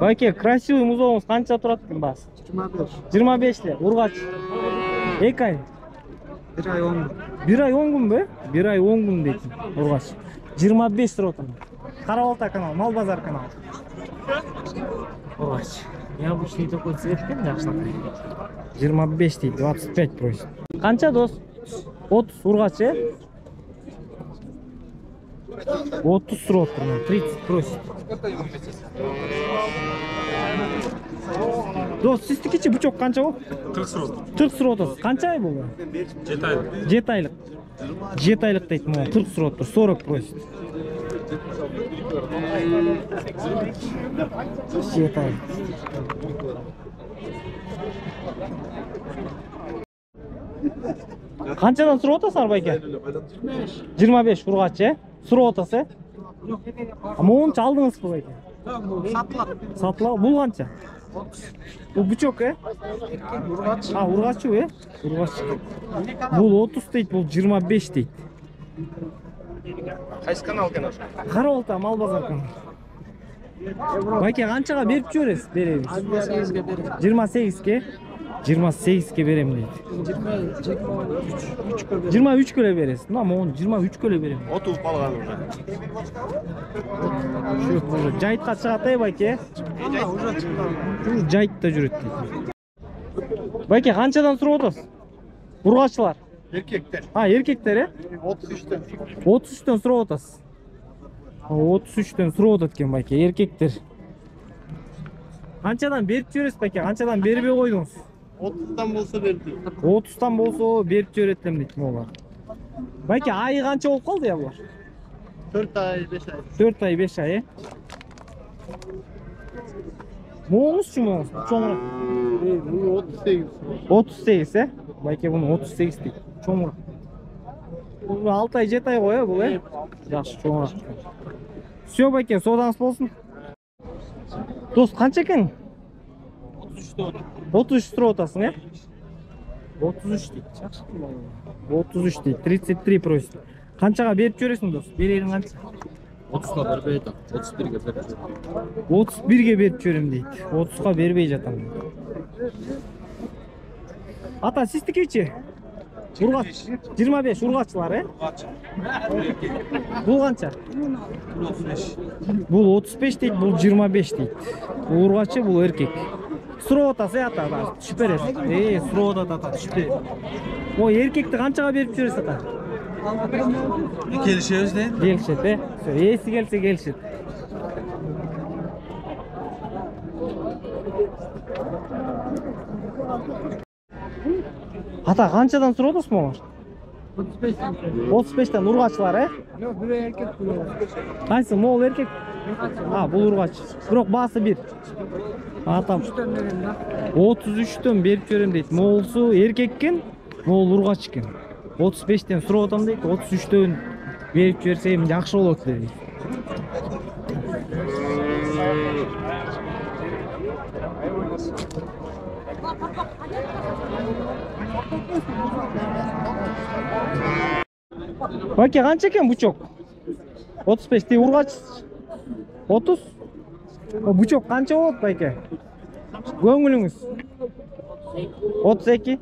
Байке, красивый музоңуз канча турат экен баасы? 25. 25 эле. Ургач. 2 ай. 1 ай 10 gün. 1 ай 10 күн бе? 1 ай 10 күн дейт. Ургач. 25 турат экен. Кара балта канал, Мал базар канал. Ургач. Необычный такой цвет экен, жакшылап. 25 дейт, 25 просит. Канча дос? 30 ургач, 30 турат экен, 30 просит. Дос, сиздикичи бычок канча болот? 40 срок. 40 срок. Канча ай болду? 7 айлык. 7 айлык. 7 айлык дейт, могу 40 срок, 40 просит. 7 айлык. Канчадан сурап атасыңар байке? 25 ургач, сурап атасы? Монча алдыңызбы байке? Сатылат. Бул канча? Бул бычок, Urgaç. Ургаччу, Ургач. Бул 30 дейт, бул 25 дейт. Кайсы канал экен? Кара балта, Мал базар канал. Байке, канчага берип жибересиз? Беребиз. 28'ge verin. 28ге. 28ге берем дейт. 23 көлө бересиз. Мына могу 23 көлө берем. 30 балган уже. Шу жайтка чыгат байке. Уже çıktı. Шу жайтта жүрөт дейт. Байке, канчадан сурап атасыз? Ургаччылар. Erkekler. Эркектер, 33'ten. 33төн сурап атасыз. 33төн сурап атат экен байке, эркектер. Канчадан берип жибересиз байке? Канчадан бербей койдуңуз? 30'dan bolsa verdi. 30тан болсо берип жиберет элем дейт могулар. Байке, айы канча болуп калды булар? 4 ay 5 ay. 4 ай 5 ай, Моңузчу моңуз? Чоңураак. Bu 38. 38, Байке буну 38 дейт. Чоңураак. Бул 6 ай 7 ай го, бул, Жакшы, чоңураак. Всё, байке, соодаңыз болсун. Дос, канча экен? 33 сурап атасың, 33 дейт. Жакшы. 33 дейт. 33 просит. Канчага берип жибересиң, дос? Берерин канча? 30'ga vermey de. 31'ge verdi. 31ге берип жиберем дейт. 30га бербей жатам. Ата, сиздикичи? Ургач. 25 ургаччылар, Бул канча? 35. Бул 35 дейт, бул 25 дейт. Бул ургаччы, бул эркек. Сурап атасыз, ата, түшүп бересиз. Сурап атат, ата, түшүп бересиз. Ой, эркекти канчага берип жибересиз, ата? Kelişiyoruz değil mi? Келишет, Эси келсе келишет. Ата, канчадан сурап атасыз могу? 35тен ургаччылар, Yok, buraya erkek buluyor. Кайсы, могул эркек? Бул ургач. Бирок баасы бир. Атам 33төн берип жиберем дейт. Могулсу эркеккен, могул ургач экен. 35тен сурап атам дейт, 33төн берип жиберсем жакшы болот дейт. Байке, канча экен бычок? 35 тей ургач 30. Бычок канча болот байке? Көңүлүңүз? 32.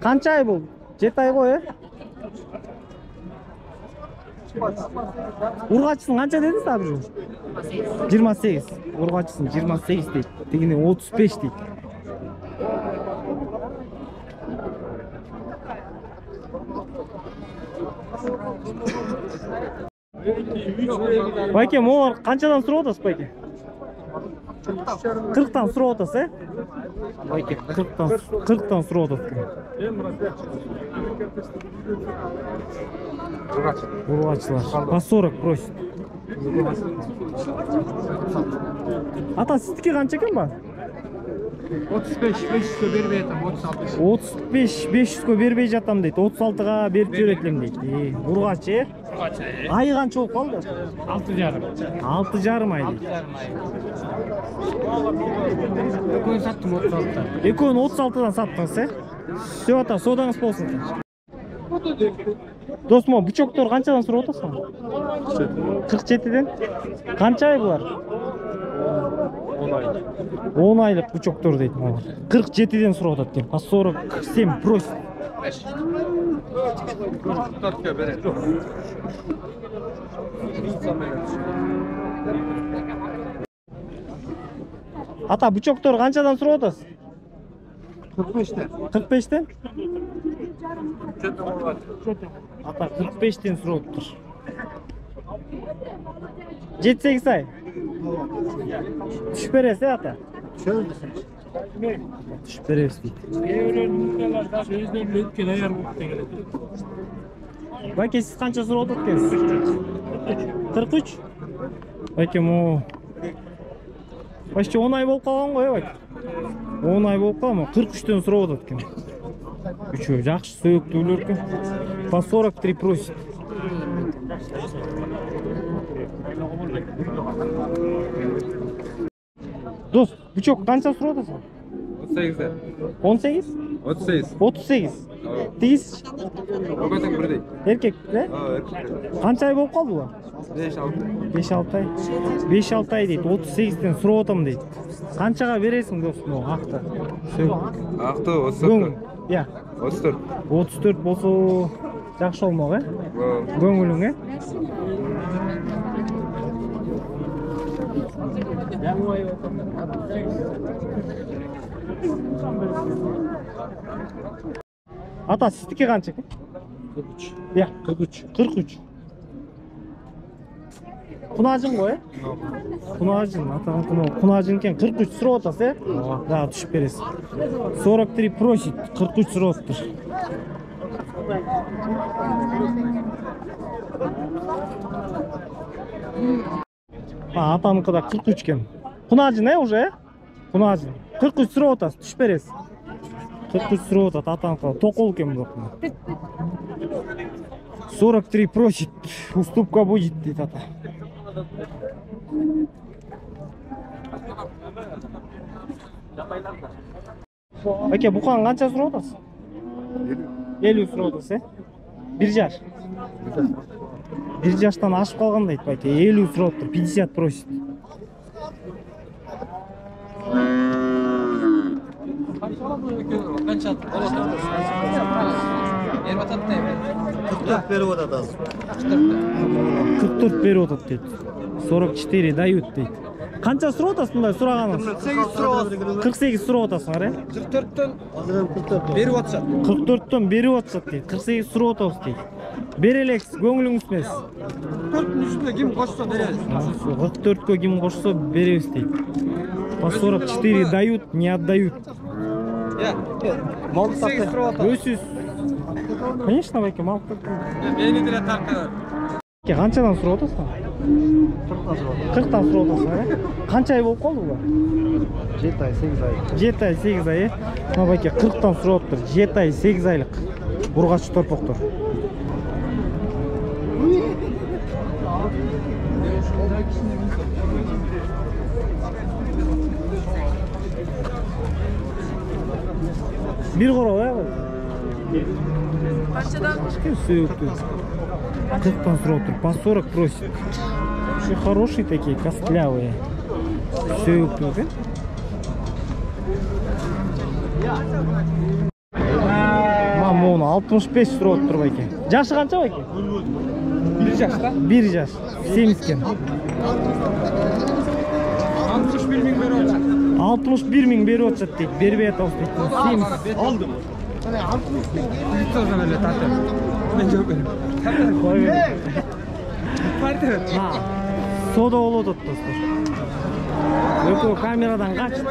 Канча ай бул? 7 ай го, Ургачысын канча дедиңиз азыр? 28. Ургачысын 28 дейт. Тигини 35 дейт. Байке, могу канчадан сурап атасыз байке? 40тан сурап атасыз, Байке, 40тан сурап атат экен. Ургаччылар. По 40 просит. Ата, сиздики канча экен ба? 35, 500'e vermeye tam 36. 35 500 бербей жатам дейт. 36га берип жиберет элем дейт. Ургач, Айы канча болуп калды? 6,5. 6,5 ай дейт. Ekoni sattım 36'da. Экөөнү 36дан саттыңыз, Всё, ата, соодаңыз болсун. Досмо, бычоктор канчадан сурап атасың? 47ден. Канча ай булар? 10 aylık bıçoktор deydi малар. 47'den сурап атат екен. По 47 просит. Ата, бычоктор канчадан сурап атасыз? 45'ten. 45'ten? Ата 45'ten сурап атыр. 7-8 ай. Түшүп бересиз ата? Түшүп беребиз дейт. Байке, сиз канча сурап атат экенсиз? 43? Байке, му почти 10 ай болуп калган го, байке. 10 ай болуп калган, 43'тен сурап атат экен. Үчөө жакшы сөөктүүлөр экен. По 43 просит. Дос, бычок канча сурап атасың? 38'den. 18? 38. 38. Тиз Bakın burada. эркек, э? Канча ай болуп калды бул? 5-6 ай. 5-6 ай дейт. 38'тен сурап атам дейт. Канчага бересиң дос, могу акты? Aktı Көңүл. 34. Я. 34. 34 болсо жакшы болмок, э? Көңүлүң, э? Ата, сиздики канча экен? 43. Я, 43. 43. Кунажын го, э? Кунажын, атаң кунажын экен. 43 сурап атасыз, э? Да, түшүп бересиз. 43 просит, 43 сурап атыптыр. Атаныкы да 43 экен. Кунажын, э, уже, э? Кунажын. 43 сурап атасыз, түшүп бересиз. 43 сурап атат, атаныкы токол экен бирок. 43 просит, уступка будет, дейт ата. Байке, букан канча сурап атасыз? 50 сурап атасыз, э? 1 жаш. 1 жаштан ашып калган дейт, байке. 50 сурап атыр, 50 просит. Беріп атады. 44 беріп атат дейт. 44 дают дейт. Канча сурап атасыз мындай сураганыңыз? 48 сурап атасыңар, э? 44'ten berip atışat. 44'төн берип атышат дейт. 48 сурап атабыз дейт. Бере элексиз, көңүлүңүз эмес. 44'ün üstüne kim koşsa bereriz. 44-кө ким кошсо беребиз дейт. По 44 дают, не отдают. Ya. Mal taktı. Өсүз. Конечно, байке, мал таптым. Beni dire taktı. Канчадан сурап атасың? 40-тан сурап атасың, э? Канча ай болуп калды бул? 7 ay, 8 ay. 7 ай, 8 ай, э? Мына байке 40-тан сурап атыр. 7 ай, 8 айлык. Бургач торпоктор. Bir короо, э? Канчадан? Сөөктүү. 40-тан сурап атыр. По 40 просит. Вообще хорошие такие, костлявые. Сөөктүү, э? Мамон 65 сурап атыр байке. Жашы канча байке? 1 жаш да? 1 жаш. 70 кен. 61 миң беріп атат. 61 миң берип атышат дейт. Бербей атабыз дейт. 70. Aldım. Виктордан эле тартып. Мен жооп берем. Тартып. Сода болуп атат достор. Экөө камерадан качты.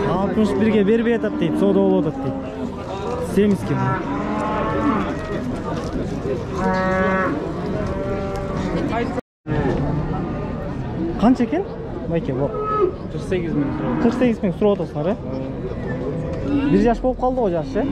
61ге бербей атат дейт. Сода болуп атат дейт. 70 кен. Канча экен? Байке, бу 48 миң. 48 миң сурап атасыңар, э? 1 жаш болуп калды го жаш, э?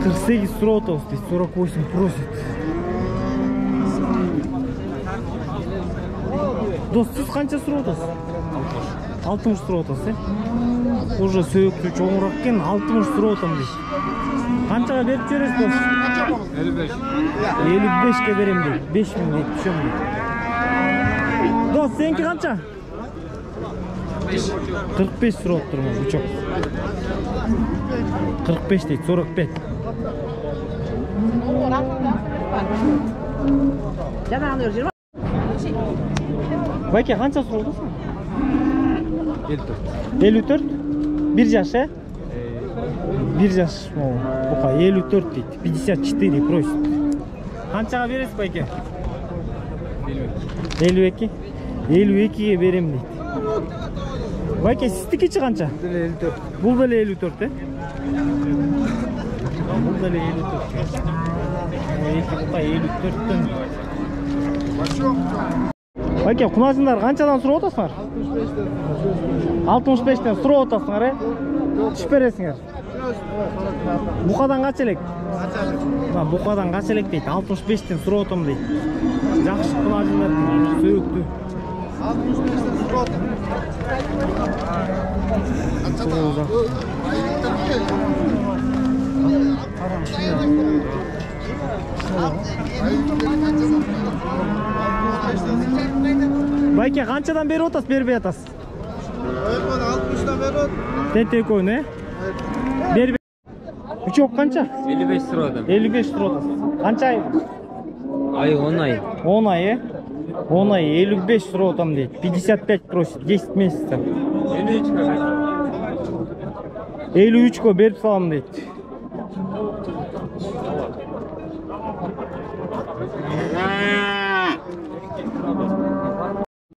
48 сурап атабыз дейт. 48 просит. Дос, сиз канча сурап атасыз? 60 сурап атасыз, э? Уже сөөктүү чоңураак экен, 60 сурап атам дейт. Канчага берип жибересиз, дос? 55. 55ке берем дейт. 5 миң дейт, түшөм дейт. Dost seninki kança? 45 so'rab turman uchoq. 45 deydi, 45. Vaka qancha so'rading? 54. 1 yaş he? 1 yaş. Buqa 54 deydi. 54 просит. Qanchaga berasiz aka? 52. 52 ga berem deydi. Vaka siznikichi qancha? 54. Bu da 54 he? Bu da 54. Buqa 54'tün. Vaka qunasinglar qanchadan so'rab o'tasizlar? 65'ten so'rab o'tasizlar, he? Tushib berasizlar. Buqadan qanchalik? Buqadan qanchalik deydi? 65'ten so'rab o'tam deydi. Yaxshi qunasinglar, so'yukdi. 65'ten so'rab o'tam. Vaka qanchadan berib o'tasiz, berib o'tasiz? 60'dan beri ot. Tentek o'yni. Berib. Uchoq qancha? 55 so'radim. 55 so'rab o'tasiz. Qancha ay? Ay 10 ay. 10 ay. 10 ay 55 so'rab o'tam deydi. 55 просит, 10 месяцев. 53 kadar. 53 ga berib salam deydi.